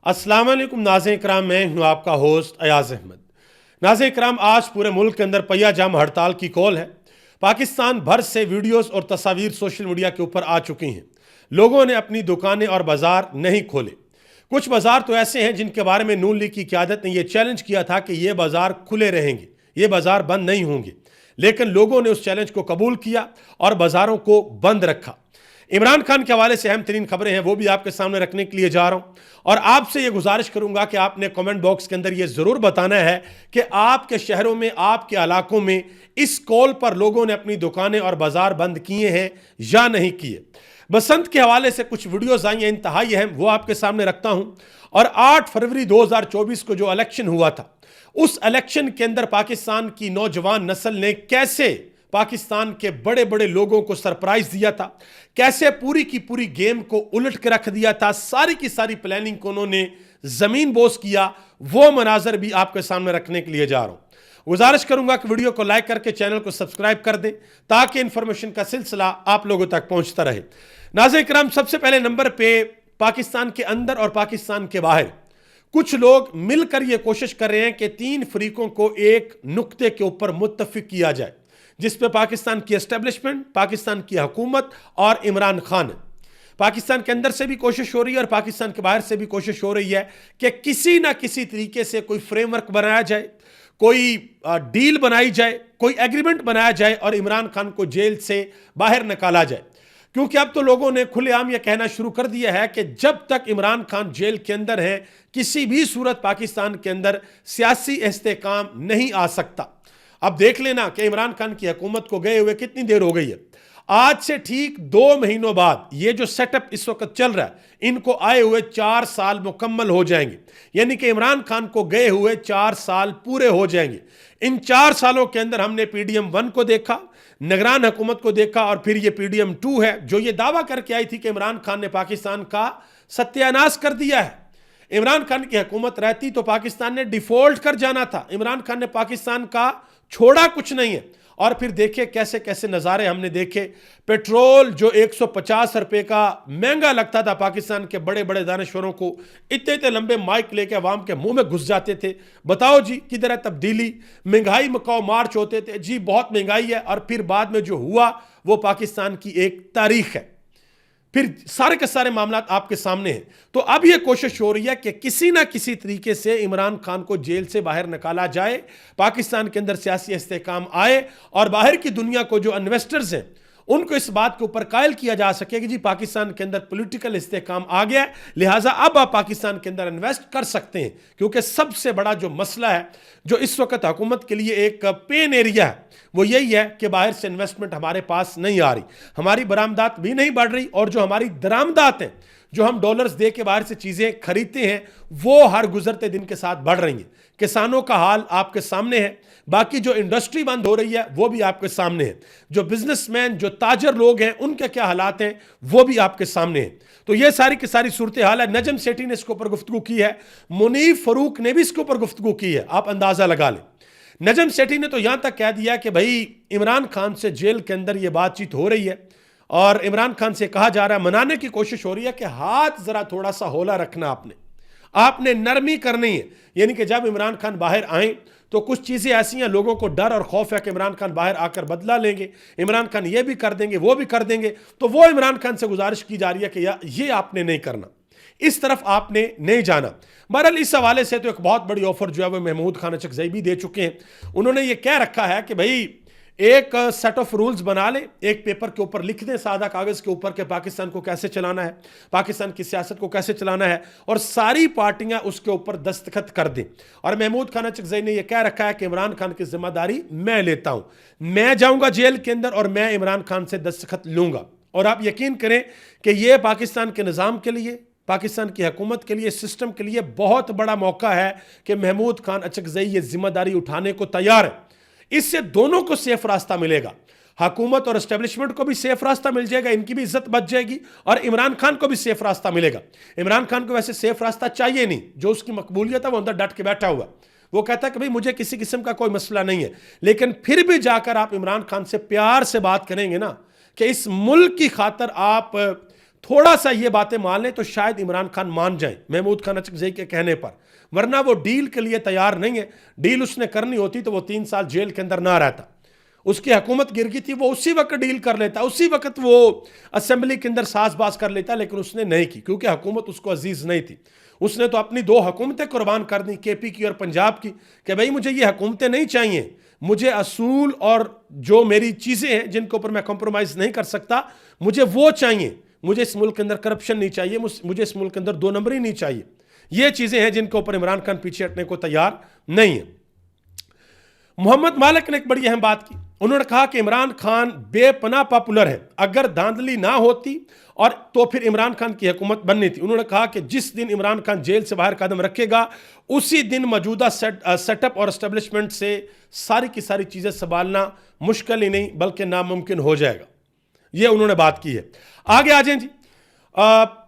अस्सलाम वालेकुम नाज़रीन इकराम, मैं हूं आपका होस्ट अयाज अहमद। नाज़रीन इकराम, आज पूरे मुल्क के अंदर पहिया जाम हड़ताल की कॉल है। पाकिस्तान भर से वीडियोस और तस्वीर सोशल मीडिया के ऊपर आ चुकी हैं। लोगों ने अपनी दुकानें और बाजार नहीं खोले। कुछ बाजार तो ऐसे हैं जिनके बारे में नून लीग की क़यादत ने यह चैलेंज किया था कि ये बाजार खुले रहेंगे, ये बाजार बंद नहीं होंगे, लेकिन लोगों ने उस चैलेंज को कबूल किया और बाजारों को बंद रखा। इमरान खान के हवाले से अहम तरीन खबरें हैं, वो भी आपके सामने रखने के लिए जा रहा हूं और आपसे यह गुजारिश करूंगा कि आपने कमेंट बॉक्स के अंदर यह जरूर बताना है कि आपके शहरों में, आपके इलाकों में इस कॉल पर लोगों ने अपनी दुकानें और बाजार बंद किए हैं या नहीं किए। बसंत के हवाले से कुछ वीडियोस आई हैं इंतहाई अहम, वो आपके सामने रखता हूं। और 8 फरवरी 2024 को जो इलेक्शन हुआ था, उस इलेक्शन के अंदर पाकिस्तान की नौजवान नस्ल ने कैसे पाकिस्तान के बड़े बड़े लोगों को सरप्राइज दिया था, कैसे पूरी की पूरी गेम को उलट के रख दिया था, सारी की सारी प्लानिंग को उन्होंने जमीन बोस किया, वो मनाजर भी आपके सामने रखने के लिए जा रहा हूं। गुजारिश करूंगा कि वीडियो को लाइक करके चैनल को सब्सक्राइब कर दें ताकि इंफॉर्मेशन का सिलसिला आप लोगों तक पहुंचता रहे। नाज़रीन इकराम, सबसे पहले नंबर पे पाकिस्तान के अंदर और पाकिस्तान के बाहर कुछ लोग मिलकर यह कोशिश कर रहे हैं कि 3 फरीकों को एक नुक्ते के ऊपर मुत्तफिक किया जाए, जिस पे पाकिस्तान की एस्टेब्लिशमेंट, पाकिस्तान की हुकूमत और इमरान खान। पाकिस्तान के अंदर से भी कोशिश हो रही है और पाकिस्तान के बाहर से भी कोशिश हो रही है कि किसी ना किसी तरीके से कोई फ्रेमवर्क बनाया जाए, कोई डील बनाई जाए, कोई एग्रीमेंट बनाया जाए और इमरान खान को जेल से बाहर निकाला जाए। क्योंकि अब तो लोगों ने खुलेआम यह कहना शुरू कर दिया है कि जब तक इमरान खान जेल के अंदर है, किसी भी सूरत पाकिस्तान के अंदर सियासी इस्तेहकाम नहीं आ सकता। अब देख लेना कि इमरान खान की हुकूमत को गए हुए कितनी देर हो गई है। आज से ठीक 2 महीनों बाद ये जो सेटअप इस वक्त चल रहा है, इनको आए हुए 4 साल मुकम्मल हो जाएंगे, यानी कि इमरान खान को गए हुए 4 साल पूरे हो जाएंगे। इन 4 सालों के अंदर हमने PDM 1 को देखा, निगरान हुकूमत को देखा और फिर ये PDM 2 है जो ये दावा करके आई थी कि इमरान खान ने पाकिस्तान का सत्यानाश कर दिया है। इमरान खान की हुकूमत रहती तो पाकिस्तान ने डिफॉल्ट कर जाना था। इमरान खान ने पाकिस्तान का छोड़ा कुछ नहीं है। और फिर देखे कैसे कैसे नज़ारे हमने देखे। पेट्रोल जो 150 रुपए का महंगा लगता था पाकिस्तान के बड़े बड़े दानश्वरों को, इतने इतने लंबे माइक लेके अवाम के मुंह में घुस जाते थे। बताओ जी किधर है तब्दीली। महंगाई मकाओ मार्च होते थे जी, बहुत महंगाई है। और फिर बाद में जो हुआ वो पाकिस्तान की एक तारीख है। फिर सारे के सारे मामला आपके सामने हैं। तो अब यह कोशिश हो रही है कि किसी ना किसी तरीके से इमरान खान को जेल से बाहर निकाला जाए, पाकिस्तान के अंदर सियासी इस्तेहकाम आए और बाहर की दुनिया को जो इन्वेस्टर्स हैं उनको इस बात के ऊपर कायल किया जा सके कि जी पाकिस्तान के अंदर पॉलिटिकल इस्तेहकाम आ गया है, लिहाजा अब आप पाकिस्तान के अंदर इन्वेस्ट कर सकते हैं। क्योंकि सबसे बड़ा जो मसला है जो इस वक्त हुकूमत के लिए एक पेन एरिया है, वो यही है कि बाहर से इन्वेस्टमेंट हमारे पास नहीं आ रही, हमारी बरामदात भी नहीं बढ़ रही और जो हमारी दरामदात हैं, जो हम डॉलर्स दे के बाहर से चीज़ें खरीदते हैं, वो हर गुजरते दिन के साथ बढ़ रही हैं। किसानों का हाल आपके सामने है, बाकी जो इंडस्ट्री बंद हो रही है वो भी आपके सामने है, जो बिजनेसमैन, जो ताजर लोग हैं उनके क्या हालात हैं वो भी आपके सामने है। तो ये सारी की सारी सूरत हाल है। नजम सेठी ने इसके ऊपर गुफ्तगू की है, मुनीफ फरूक ने भी इसके ऊपर गुफ्तगू की है। आप अंदाजा लगा लें, नजम सेठी ने तो यहां तक कह दिया कि भाई इमरान खान से जेल के अंदर यह बातचीत हो रही है और इमरान खान से कहा जा रहा है, मनाने की कोशिश हो रही है कि हाथ जरा थोड़ा सा होला रखना, आपने नरमी करनी है। यानी कि जब इमरान खान बाहर आए तो कुछ चीज़ें ऐसी हैं, लोगों को डर और खौफ है कि इमरान खान बाहर आकर बदला लेंगे, इमरान खान ये भी कर देंगे वो भी कर देंगे। तो वो इमरान खान से गुजारिश की जा रही है कि ये आपने नहीं करना, इस तरफ आपने नहीं जाना। बहरहाल इस हवाले से तो एक बहुत बड़ी ऑफर जो है वो महमूद खान अचकज़ई भी दे चुके हैं। उन्होंने ये कह रखा है कि भाई एक सेट ऑफ रूल्स बना ले, एक पेपर के ऊपर लिख दें, सादा कागज के ऊपर, के पाकिस्तान को कैसे चलाना है, पाकिस्तान की सियासत को कैसे चलाना है, और सारी पार्टियां उसके ऊपर दस्तखत कर दें। और महमूद खान अचकज़ई ने यह कह रखा है कि इमरान खान की जिम्मेदारी मैं लेता हूं, मैं जाऊंगा जेल के अंदर और मैं इमरान खान से दस्तखत लूंगा। और आप यकीन करें कि यह पाकिस्तान के निज़ाम के लिए, पाकिस्तान की हुकूमत के लिए, सिस्टम के लिए बहुत बड़ा मौका है कि महमूद खान अचकज़ई ये जिम्मेदारी उठाने को तैयार है। इससे दोनों को सेफ रास्ता मिलेगा, हुकूमत और एस्टेब्लिशमेंट को भी सेफ रास्ता मिल जाएगा, इनकी भी इज्जत बच जाएगी और इमरान खान को भी सेफ रास्ता मिलेगा। इमरान खान को वैसे सेफ रास्ता चाहिए नहीं, जो उसकी मकबूलियत है वो अंदर डट के बैठा हुआ, वो कहता है कि भाई मुझे किसी किस्म का कोई मसला नहीं है। लेकिन फिर भी जाकर आप इमरान खान से प्यार से बात करेंगे ना कि इस मुल्क की खातर आप थोड़ा सा ये बातें मान लें तो शायद इमरान खान मान जाए महमूद खान अचकजई के कहने पर, वरना वो डील के लिए तैयार नहीं है। डील उसने करनी होती तो वो 3 साल जेल के अंदर ना रहता। उसकी हुकूमत गिर गई थी, वो उसी वक्त डील कर लेता, उसी वक्त वो असेंबली के अंदर साजबाज कर लेता, लेकिन उसने नहीं की क्योंकि हुकूमत उसको अजीज नहीं थी। उसने तो अपनी 2 हुकूमतें कुर्बान कर दी, केपी की और पंजाब की, कि भाई मुझे ये हुकूमतें नहीं चाहिए, मुझे असूल और जो मेरी चीज़ें हैं जिनके ऊपर मैं कॉम्प्रोमाइज़ नहीं कर सकता, मुझे वो चाहिए। मुझे इस मुल्क के अंदर करप्शन नहीं चाहिए, मुझे इस मुल्क के अंदर 2 नंबरी नहीं चाहिए। ये चीज़ें हैं जिनके ऊपर इमरान खान पीछे हटने को तैयार नहीं है। मोहम्मद मालिक ने एक बड़ी अहम बात की। उन्होंने कहा कि इमरान खान बेपनाह पॉपुलर है, अगर धांधली ना होती और तो फिर इमरान खान की हुकूमत बननी थी। उन्होंने कहा कि जिस दिन इमरान खान जेल से बाहर कदम रखेगा उसी दिन मौजूदा सेटअप और एस्टेब्लिशमेंट से सारी की सारी चीज़ें संभालना मुश्किल ही नहीं बल्कि नामुमकिन हो जाएगा। ये उन्होंने बात की है। आगे आ जाएं जी।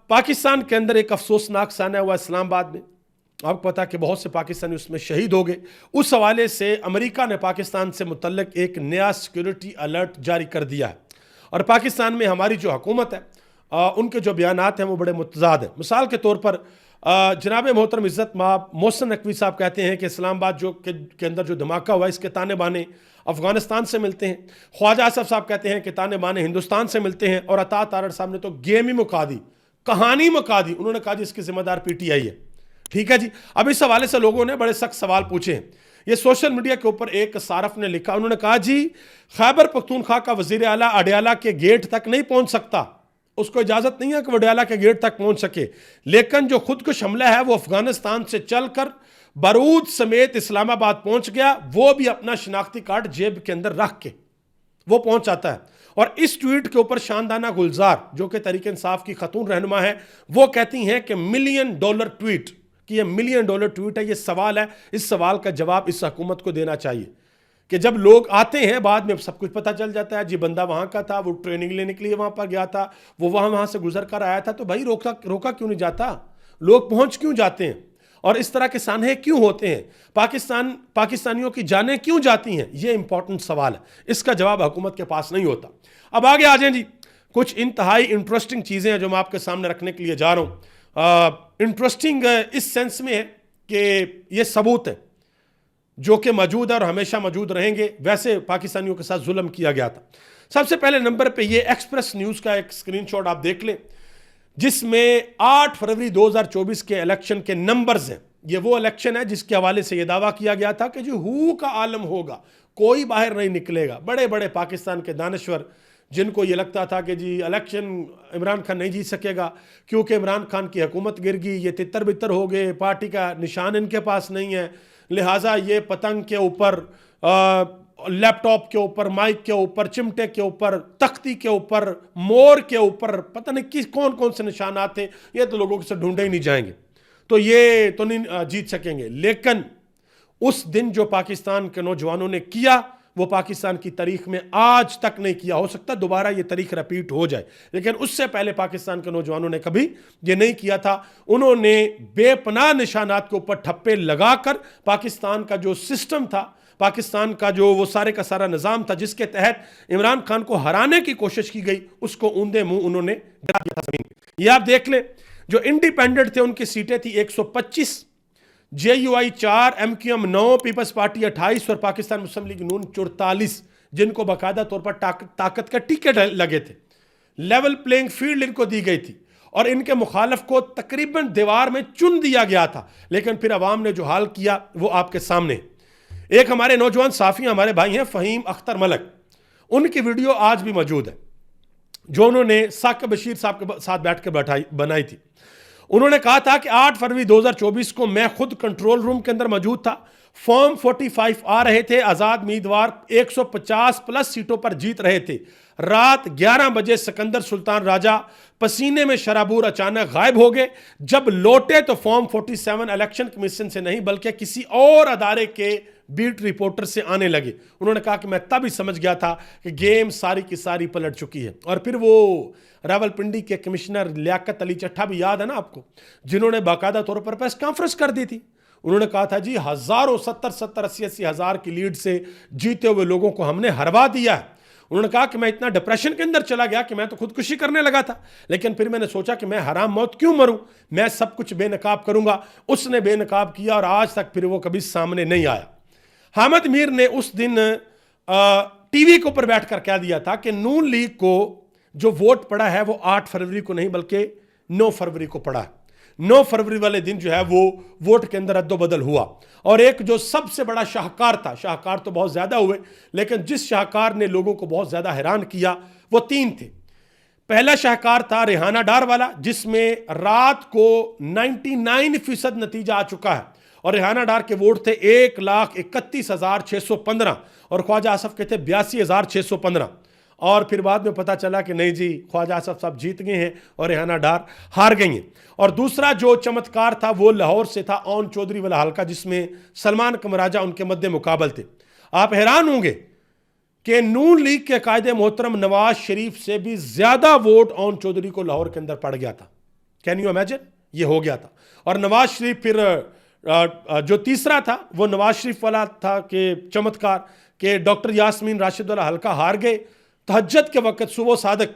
पाकिस्तान के अंदर एक अफसोसनाक साना हुआ इस्लामाबाद में। आपको पता कि बहुत से पाकिस्तानी उसमें शहीद हो गए। उस हवाले से अमेरिका ने पाकिस्तान से मुतल्लिक एक नया सिक्योरिटी अलर्ट जारी कर दिया है और पाकिस्तान में हमारी जो हुकूमत है उनके जो बयानात हैं वो बड़े मुतजाद हैं। मिसाल के तौर पर जनाब मोहतरम इज़्ज़त माब मोहसिन नकवी साहब कहते हैं कि इस्लामाबाद जो के अंदर जो धमाका हुआ इसके ताने बाने अफगानिस्तान से मिलते हैं। ख्वाजा आसफ साहब कहते हैं कि ताने बाने हिंदुस्तान से मिलते हैं। और अता तारड़ साहब ने तो गेम ही मुका दी, कहानी मुका दी। उन्होंने कहा जी इसकी जिम्मेदार पीटीआई है। ठीक है जी। अब इस हवाले से लोगों ने बड़े सख्त सवाल पूछे हैं। ये सोशल मीडिया के ऊपर एक सारफ ने लिखा, उन्होंने कहा जी खैबर पख्तूनख्वा का वजीर आला अडयाला के गेट तक नहीं पहुंच सकता, उसको इजाजत नहीं है कि अडयाला के गेट तक पहुंच सके, लेकिन जो खुदकुश हमला है वो अफगानिस्तान से चलकर बारूद समेत इस्लामाबाद पहुंच गया, वो भी अपना शिनाख्ती कार्ड जेब के अंदर रख के वो पहुंच जाता है। और इस ट्वीट के ऊपर शानदाना गुलजार जो कि तहरीक इंसाफ की खतून रहनुमा है वो कहती हैं कि $1 मिलियन ट्वीट कि ये $1 मिलियन ट्वीट है। ये सवाल है, इस सवाल का जवाब इस हुकूमत को देना चाहिए कि जब लोग आते हैं बाद में सब कुछ पता चल जाता है जी बंदा वहां का था, वो ट्रेनिंग लेने के लिए वहां पर गया था, वो वहां से गुजर कर आया था, तो भाई रोका क्यों नहीं जाता, लोग पहुंच क्यों जाते हैं और इस तरह के सानहे क्यों होते हैं, पाकिस्तानियों की जानें क्यों जाती हैं, ये इंपॉर्टेंट सवाल है। इसका जवाब हुकूमत के पास नहीं होता। अब आगे आ जाएं जी। कुछ इंतहाई इंटरेस्टिंग चीज़ें हैं जो मैं आपके सामने रखने के लिए जा रहा हूँ। इंटरेस्टिंग इस सेंस में है कि ये सबूत है जो कि मौजूद है और हमेशा मौजूद रहेंगे। वैसे पाकिस्तानियों के साथ जुल्म किया गया था। सबसे पहले नंबर पे ये एक्सप्रेस न्यूज़ का एक स्क्रीनशॉट आप देख लें जिसमें 8 फरवरी 2024 के इलेक्शन के नंबर्स हैं। ये वो इलेक्शन है जिसके हवाले से ये दावा किया गया था कि जो हू का आलम होगा, कोई बाहर नहीं निकलेगा। बड़े बड़े पाकिस्तान के दानश्वर जिनको ये लगता था कि जी इलेक्शन इमरान खान नहीं जीत सकेगा क्योंकि इमरान खान की हुकूमत गिर गई, ये तितर बितर हो गए, पार्टी का निशान इनके पास नहीं है, लिहाजा ये पतंग के ऊपर, लैपटॉप के ऊपर, माइक के ऊपर, चिमटे के ऊपर, तख्ती के ऊपर, मोर के ऊपर, पता नहीं कौन कौन से निशानात थे, ये तो लोगों से ढूंढे ही नहीं जाएंगे, तो ये तो नहीं जीत सकेंगे। लेकिन उस दिन जो पाकिस्तान के नौजवानों ने किया वो पाकिस्तान की तारीख में आज तक नहीं किया। हो सकता है दोबारा ये तारीख रिपीट हो जाए, लेकिन उससे पहले पाकिस्तान के नौजवानों ने कभी ये नहीं किया था। उन्होंने बेपनाह निशानात के ऊपर ठप्पे लगाकर पाकिस्तान का जो सिस्टम था, पाकिस्तान का जो वो सारे का सारा निज़ाम था जिसके तहत इमरान खान को हराने की कोशिश की गई, उसको ऊंधे मुंह उन्होंने गिरा दिया था जमीन। ये आप देख लें, जो इंडिपेंडेंट थे उनकी सीटें थी 125, JUI 4, MQM 9, पीपल्स पार्टी 28 और पाकिस्तान मुस्लिम लीग नून 44, जिनको बाकायदा तौर पर ताकत का टिकट लगे थे। लेवल प्लेइंग फील्ड इनको दी गई थी और इनके मुखालफ को तकरीबन दीवार में चुन दिया गया था। लेकिन फिर अवाम ने जो हाल किया वो आपके सामने। एक हमारे नौजवान साफी हमारे भाई हैं फ़हीम अख्तर मलक, उनकी वीडियो आज भी मौजूद है जो उन्होंने साकिब बशीर साहब के साथ बैठ कर बनाई थी। उन्होंने कहा था कि 8 फरवरी 2024 को मैं खुद कंट्रोल रूम के अंदर मौजूद था, फॉर्म 45 आ रहे थे, आज़ाद उम्मीदवार 150 प्लस सीटों पर जीत रहे थे। रात 11 बजे सिकंदर सुल्तान राजा पसीने में शराबूर अचानक गायब हो गए। जब लौटे तो फॉर्म 47 इलेक्शन कमीशन से नहीं बल्कि किसी और अदारे के बीट रिपोर्टर से आने लगे। उन्होंने कहा कि मैं तब ही समझ गया था कि गेम सारी की सारी पलट चुकी है। और फिर वो रावलपिंडी के कमिश्नर लियाकत अली चट्ठा भी याद है ना आपको, जिन्होंने बाकायदा तौर पर प्रेस कॉन्फ्रेंस कर दी थी। उन्होंने कहा था जी हज़ारों 70-70, 80-80 हज़ार की लीड से जीते हुए लोगों को हमने हरवा दिया है। उन्होंने कहा कि मैं इतना डिप्रेशन के अंदर चला गया कि मैं तो खुदकुशी करने लगा था, लेकिन फिर मैंने सोचा कि मैं हराम मौत क्यों मरूं, मैं सब कुछ बेनकाब करूंगा। उसने बेनकाब किया और आज तक फिर वो कभी सामने नहीं आया। हामिद मीर ने उस दिन टीवी के ऊपर बैठकर कह दिया था कि नून लीग को जो वोट पड़ा है वो 8 फरवरी को नहीं बल्कि 9 फरवरी को पड़ा है। 9 फरवरी वाले दिन जो है वो वोट के अंदर अद्दोबदल हुआ और एक जो सबसे बड़ा शाहकार था, शाहकार तो बहुत ज्यादा हुए, लेकिन जिस शाहकार ने लोगों को बहुत ज्यादा हैरान किया वो 3 थे। पहला शाहकार था रेहाना डार वाला, जिसमें रात को 99% नतीजा आ चुका है और रेहाना डार के वोट थे 1,31,615 और ख्वाजा आसफ के थे 82,615 और फिर बाद में पता चला कि नहीं जी, ख्वाजा आसफ साहब जीत गए हैं और रेहाना डार हार गई हैं। और दूसरा जो चमत्कार था वो लाहौर से था, ओन चौधरी वाला हल्का, जिसमें सलमान कमराजा उनके मध्य मुकाबल थे। आप हैरान होंगे कि नून लीग के कायदे मोहतरम नवाज शरीफ से भी ज्यादा वोट ओन चौधरी को लाहौर के अंदर पड़ गया था। कैन यू इमेजिन, ये हो गया था। और नवाज शरीफ फिर जो तीसरा था वो नवाज शरीफ वाला था कि चमत्कार के डॉक्टर यास्मीन राशिद वाला हल्का हार गए। तहज्जुद के वक्त सुबह सादक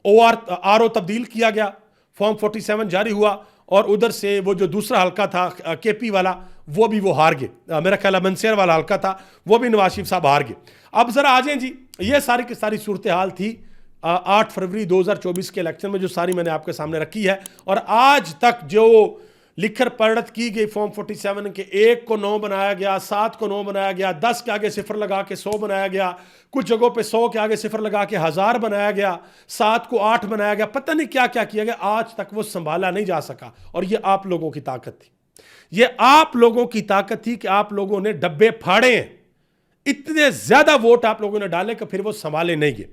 आरओ तब्दील किया गया, फॉर्म 47 जारी हुआ और उधर से वो जो दूसरा हल्का था केपी वाला वो भी वो हार गए। मेरा ख्याल मंसेर वाला हल्का था वो भी नवाज शरीफ साहब हार गए। अब जरा आ जाएं जी, ये सारी की सारी सूरत हाल थी 8 फरवरी 2024 के इलेक्शन में, जो सारी मैंने आपके सामने रखी है। और आज तक जो लिखर पढ़त की गई फॉर्म 47 के 1 को 9 बनाया गया, 7 को 9 बनाया गया, 10 के आगे सिफर लगा के 100 बनाया गया, कुछ जगहों पे 100 के आगे सिफर लगा के 1000 बनाया गया, 7 को 8 बनाया गया, पता नहीं क्या क्या किया गया, आज तक वो संभाला नहीं जा सका। और ये आप लोगों की ताकत थी, ये आप लोगों की ताकत थी कि आप लोगों ने डब्बे फाड़े हैं, इतने ज्यादा वोट आप लोगों ने डाले कि फिर वो संभाले नहीं गए।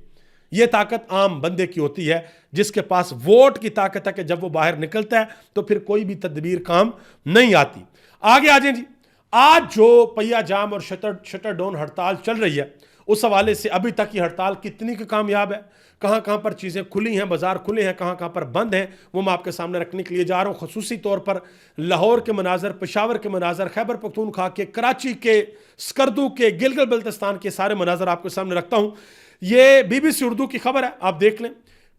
ये ताकत आम बंदे की होती है जिसके पास वोट की ताकत है कि जब वो बाहर निकलता है तो फिर कोई भी तदबीर काम नहीं आती। आगे आ जाए जी, आज जो पहिया जाम और शटर डाउन हड़ताल चल रही है उस हवाले से अभी तक की हड़ताल कितनी की कामयाब है, कहां कहां पर चीज़ें खुली हैं, बाजार खुले हैं, कहां कहां पर बंद हैं, वो मैं आपके सामने रखने के लिए जा रहा हूं। खसूसी तौर पर लाहौर के मनाजर, पेशावर के मनाजर, खैबर पख्तूनख्वा के, कराची के, स्कर्दू के, गिलगित बल्तिस्तान के सारे मनाजर आपके सामने रखता हूं। ये BBC उर्दू की खबर है, आप देख लें।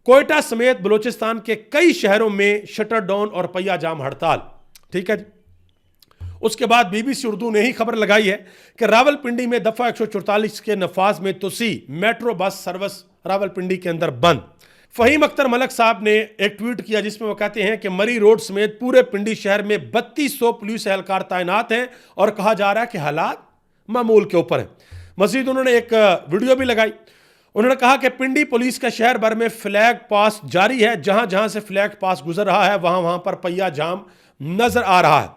कोयटा समेत बलूचिस्तान के कई शहरों में शटर डाउन और पहिया जाम हड़ताल, ठीक है जी। उसके बाद BBC उर्दू ने ही खबर लगाई है कि रावलपिंडी में दफा 144 के नफाज में तुसी मेट्रो बस सर्विस रावलपिंडी के अंदर बंद। फहीम अख्तर मलक साहब ने एक ट्वीट किया जिसमें वो कहते हैं कि मरी रोड समेत पूरे पिंडी शहर में 3200 पुलिस एहलकार तैनात हैं और कहा जा रहा है कि हालात मामूल के ऊपर हैं। मजीद उन्होंने एक वीडियो भी लगाई। उन्होंने कहा कि पिंडी पुलिस का शहर भर में फ्लैग पास जारी है, जहां जहां से फ्लैग पास गुजर रहा है वहां वहां पर पहिया जाम नजर आ रहा है।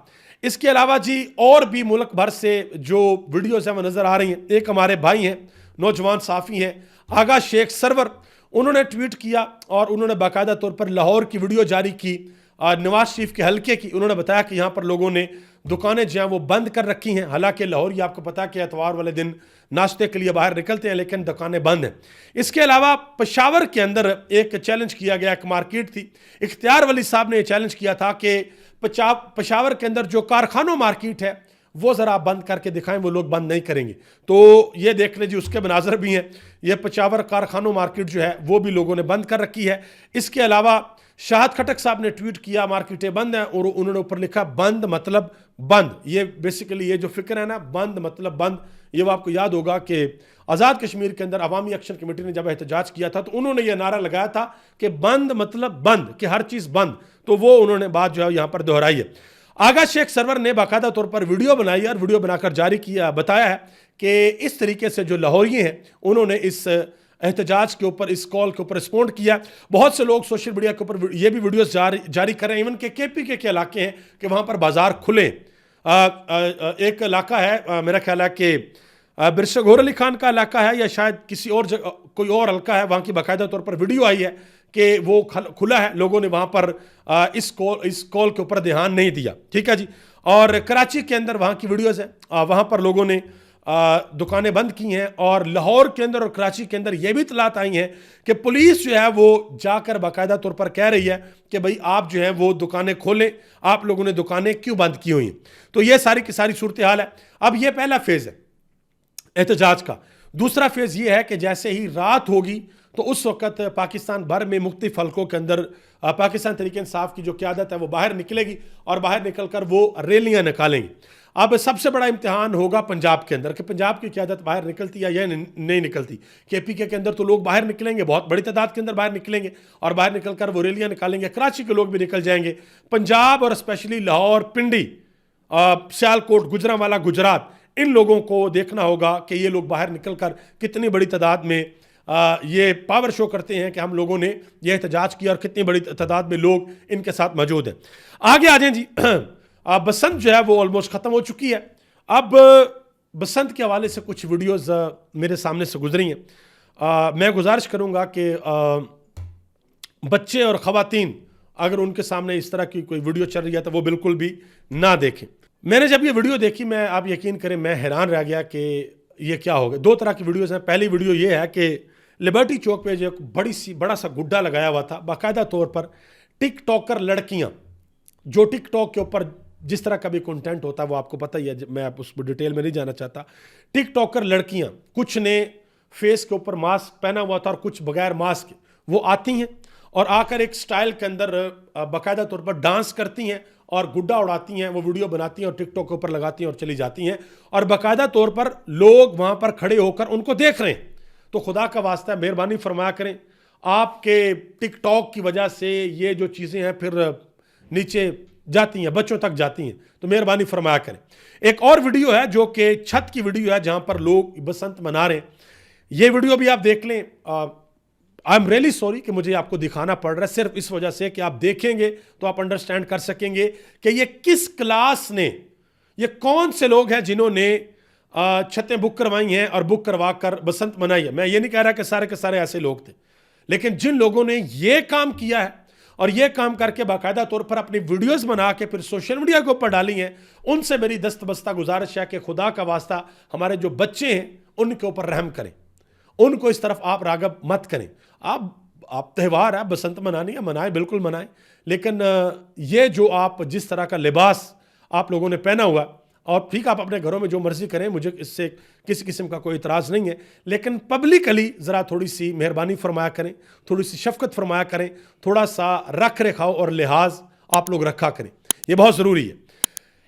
इसके अलावा जी और भी मुल्क भर से जो वीडियोस हैं वो नजर आ रही हैं। एक हमारे भाई हैं, नौजवान साफ़ी हैं, आगा शेख सरवर, उन्होंने ट्वीट किया और उन्होंने बाकायदा तौर पर लाहौर की वीडियो जारी की नवाज शरीफ के हल्के की। उन्होंने बताया कि यहाँ पर लोगों ने दुकानें जो हैं वो बंद कर रखी हैं। हालांकि लाहौर ये आपको पता है कि एतवार वाले दिन नाश्ते के लिए बाहर निकलते हैं, लेकिन दुकानें बंद हैं। इसके अलावा पेशावर के अंदर एक चैलेंज किया गया, एक मार्केट थी, इख्तियार वली साहब ने यह चैलेंज किया था कि पेशावर के अंदर जो कारखानों मार्केट है वो ज़रा बंद करके दिखाएं, वो लोग बंद नहीं करेंगे। तो ये देख लें जी, उसके मनाजर भी हैं। ये पेशावर कारखानों मार्केट जो है वो भी लोगों ने बंद कर रखी है। इसके अलावा शाहद खटक साहब ने ट्वीट किया मार्केटें बंद हैं और उन्होंने ऊपर लिखा बंद मतलब बंद। ये बेसिकली ये जो फिक्र है ना, बंद मतलब बंद, ये वो आपको याद होगा कि आज़ाद कश्मीर के अंदर अवामी एक्शन कमेटी ने जब एहतजाज किया था तो उन्होंने ये नारा लगाया था कि बंद मतलब बंद, कि हर चीज़ बंद। तो वो उन्होंने बात जो है यहाँ पर दोहराई है। आगा शेख सरवर ने बाकायदा तौर पर वीडियो बनाई और वीडियो बनाकर जारी किया, बताया है कि इस तरीके से जो लाहौरी हैं उन्होंने इस एहतजाज के ऊपर, इस कॉल के ऊपर रिस्पॉन्ड किया। बहुत से लोग सोशल मीडिया के ऊपर ये भी वीडियोस जारी कर रहे हैं। इवन के KPK के इलाके हैं कि वहाँ पर बाजार खुले। एक इलाका है, मेरा ख्याल है कि बिरसा गौहर अली खान का इलाका है या शायद किसी और जगह कोई और हल्का है, वहाँ की बाकायदा तौर पर वीडियो आई है कि वो खुला है, लोगों ने वहाँ पर इस कॉल के ऊपर ध्यान नहीं दिया, ठीक है जी। और कराची के अंदर वहाँ की वीडियोज़ है, वहाँ पर लोगों ने दुकानें बंद की हैं। और लाहौर के अंदर और कराची के अंदर ये भी इतलात आई हैं कि पुलिस जो है वो जाकर बाकायदा तौर पर कह रही है कि भाई आप जो है वो दुकानें खोलें, आप लोगों ने दुकानें क्यों बंद की हुई हैं। तो ये सारी की सारी सूरत हाल है। अब ये पहला फेज़ है एहतजाज का। दूसरा फेज ये है कि जैसे ही रात होगी तो उस वक्त पाकिस्तान भर में मुख्तलिफ हल्कों के अंदर पाकिस्तान तहरीक-ए-इंसाफ की जो क़यादत है वो बाहर निकलेगी और बाहर निकलकर वो रैलियां निकालेंगी। अब सबसे बड़ा इम्तिहान होगा पंजाब के अंदर कि पंजाब की क़यादत बाहर निकलती या नहीं निकलती। KPK के अंदर तो लोग बाहर निकलेंगे, बहुत बड़ी तादाद के अंदर बाहर निकलेंगे और बाहर निकलकर वो रैलियां निकालेंगे। कराची के लोग भी निकल जाएंगे। पंजाब और स्पेशली लाहौर, पिंडी, सियालकोट, गुजरांवाला, गुजरात, इन लोगों को देखना होगा कि ये लोग बाहर निकलकर कितनी बड़ी तादाद में ये पावर शो करते हैं कि हम लोगों ने यह एहतजाज किया और कितनी बड़ी तादाद में लोग इनके साथ मौजूद हैं। आगे आ जाएं जी। बसंत जो है वो ऑलमोस्ट ख़त्म हो चुकी है। अब बसंत के हवाले से कुछ वीडियोस मेरे सामने से गुजरी हैं। मैं गुजारिश करूँगा कि बच्चे और ख़वातीन अगर उनके सामने इस तरह की कोई वीडियो चल रही है तो वो बिल्कुल भी ना देखें। मैंने जब ये वीडियो देखी, मैं, आप यकीन करें, मैं हैरान रह गया कि ये क्या हो गया। दो तरह की वीडियोस हैं। पहली वीडियो ये है कि लिबर्टी चौक पे जो बड़ा सा गुड्डा लगाया हुआ था, बाकायदा तौर पर टिकटॉकर लड़कियां, जो टिकटॉक के ऊपर जिस तरह का भी कंटेंट होता है वो आपको पता ही है, मैं आप उस डिटेल में नहीं जाना चाहता। टिकटॉकर लड़कियां, कुछ ने फेस के ऊपर मास्क पहना हुआ था और कुछ बगैर मास्क, वो आती हैं और आकर एक स्टाइल के अंदर बाकायदा तौर पर डांस करती हैं और गुड्डा उड़ाती हैं, वो वीडियो बनाती हैं और टिकटॉक के ऊपर लगाती हैं और चली जाती हैं और बाकायदा तौर पर लोग वहाँ पर खड़े होकर उनको देख रहे हैं। तो खुदा का वास्ता है, मेहरबानी फरमाया करें, आपके टिकटॉक की वजह से ये जो चीज़ें हैं फिर नीचे जाती हैं, बच्चों तक जाती हैं, तो मेहरबानी फरमाया करें। एक और वीडियो है जो कि छत की वीडियो है जहाँ पर लोग बसंत मना रहे हैं। ये वीडियो भी आप देख लें। आई एम रियली सॉरी कि मुझे आपको दिखाना पड़ रहा है, सिर्फ इस वजह से कि आप देखेंगे तो आप अंडरस्टैंड कर सकेंगे कि ये किस क्लास ने, ये कौन से लोग हैं जिन्होंने छतें बुक करवाई हैं और बुक करवा कर बसंत मनाई है। मैं ये नहीं कह रहा कि सारे के सारे ऐसे लोग थे, लेकिन जिन लोगों ने ये काम किया है और ये काम करके बाकायदा तौर पर अपनी वीडियोस बना के फिर सोशल मीडिया के ऊपर डाली हैं, उनसे मेरी दस्तबस्ता गुजारिश है कि खुदा का वास्ता हमारे जो बच्चे हैं उनके ऊपर रहम करें, उनको इस तरफ आप रागब मत करें। आप त्यौहार है, बसंत मनानी है, मनाएं, बिल्कुल मनाएं, लेकिन ये जो आप जिस तरह का लिबास आप लोगों ने पहना हुआ, और ठीक आप अपने घरों में जो मर्जी करें, मुझे इससे किसी किस्म का कोई इतराज़ नहीं है, लेकिन पब्लिकली ज़रा थोड़ी सी मेहरबानी फरमाया करें, थोड़ी सी शफकत फरमाया करें, थोड़ा सा रख रखाव और लिहाज आप लोग रखा करें, ये बहुत ज़रूरी है।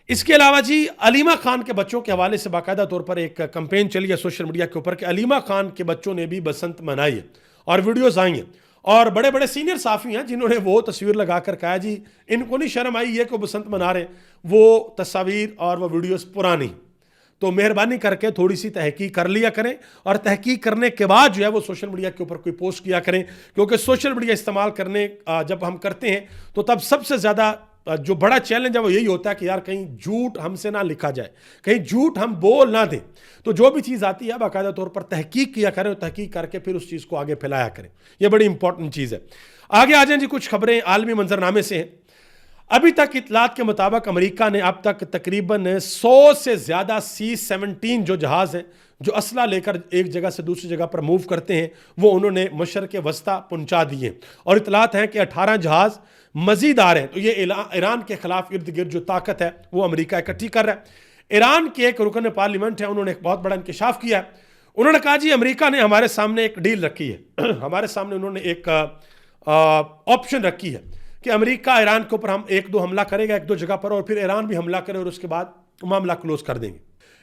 इसके अलावा जी, अलीमा खान के बच्चों के हवाले से बाकायदा तौर पर एक कैंपेन चली है सोशल मीडिया के ऊपर कि अलीमा खान के बच्चों ने भी बसंत मनाई है और वीडियोस आई हैं, और बड़े बड़े सीनियर साफ़ी हैं जिन्होंने वो तस्वीर लगाकर कहा जी इनको नहीं शर्म आई ये को बसंत मना रहे हैं, वो तस्वीर और वो वीडियोस पुरानी। तो मेहरबानी करके थोड़ी सी तहकीक कर लिया करें और तहकीक करने के बाद जो है वो सोशल मीडिया के ऊपर कोई पोस्ट किया करें, क्योंकि सोशल मीडिया इस्तेमाल करने जब हम करते हैं तो तब सबसे ज़्यादा जो बड़ा चैलेंज है वो यही होता है कि यार कहीं झूठ हमसे ना लिखा जाए, कहीं झूठ हम बोल ना दें। तो जो भी चीज़ आती है बाकायदा तौर पर तहकीक किया करें और तहकीक करके फिर उस चीज़ को आगे फैलाया करें, ये बड़ी इंपॉर्टेंट चीज़ है। आगे आ जाएं जी, कुछ खबरें आलमी मंजरनामे से हैं। अभी तक इतलात के मुताबिक अमेरिका ने अब तक तकरीबन 100 से ज़्यादा C-17 जो जहाज़ हैं जो असला लेकर एक जगह से दूसरी जगह पर मूव करते हैं वो उन्होंने मशरक़ वस्ता पहुँचा दिए, और इतलात हैं कि 18 जहाज़ मजीद आ रहे हैं। तो ये ईरान के खिलाफ इर्द गिर्द जो ताकत है वो अमेरिका इकट्ठी कर रहा है। ईरान के एक रुकन पार्लियामेंट है, उन्होंने एक बहुत बड़ा इंकशाफ किया है। उन्होंने कहा जी अमेरिका ने हमारे सामने एक डील रखी है हमारे सामने उन्होंने एक ऑप्शन रखी है कि अमेरिका ईरान के ऊपर हम 1-2 हमला करेगा 1-2 जगह पर, और फिर ईरान भी हमला करे और उसके बाद मामला क्लोज कर देंगे।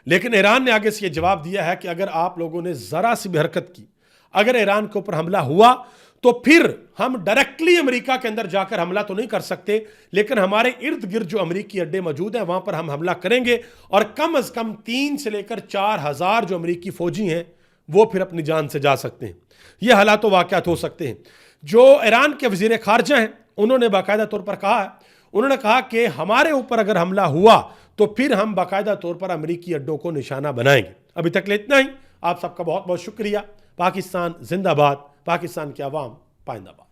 लेकिन ईरान ने आगे से ये जवाब दिया है कि अगर आप लोगों ने ज़रा सी भी हरकत की, अगर ईरान के ऊपर हमला हुआ तो फिर हम डायरेक्टली अमेरिका के अंदर जाकर हमला तो नहीं कर सकते, लेकिन हमारे इर्द गिर्द जो अमेरिकी अड्डे मौजूद हैं वहां पर हम हमला करेंगे, और कम अज़ कम 3 से लेकर 4,000 जो अमेरिकी फौजी हैं वो फिर अपनी जान से जा सकते हैं। ये हालात तो वाक़यात हो सकते हैं। जो ईरान के वज़ीर ख़ारजा हैं उन्होंने बाकायदा तौर पर कहा है, उन्होंने कहा कि हमारे ऊपर अगर हमला हुआ तो फिर हम बाकायदा तौर पर अमेरिकी अड्डों को निशाना बनाएंगे। अभी तक इतना ही। आप सबका बहुत बहुत शुक्रिया। पाकिस्तान जिंदाबाद, पाकिस्तान की आवाम पाइंदाबाद।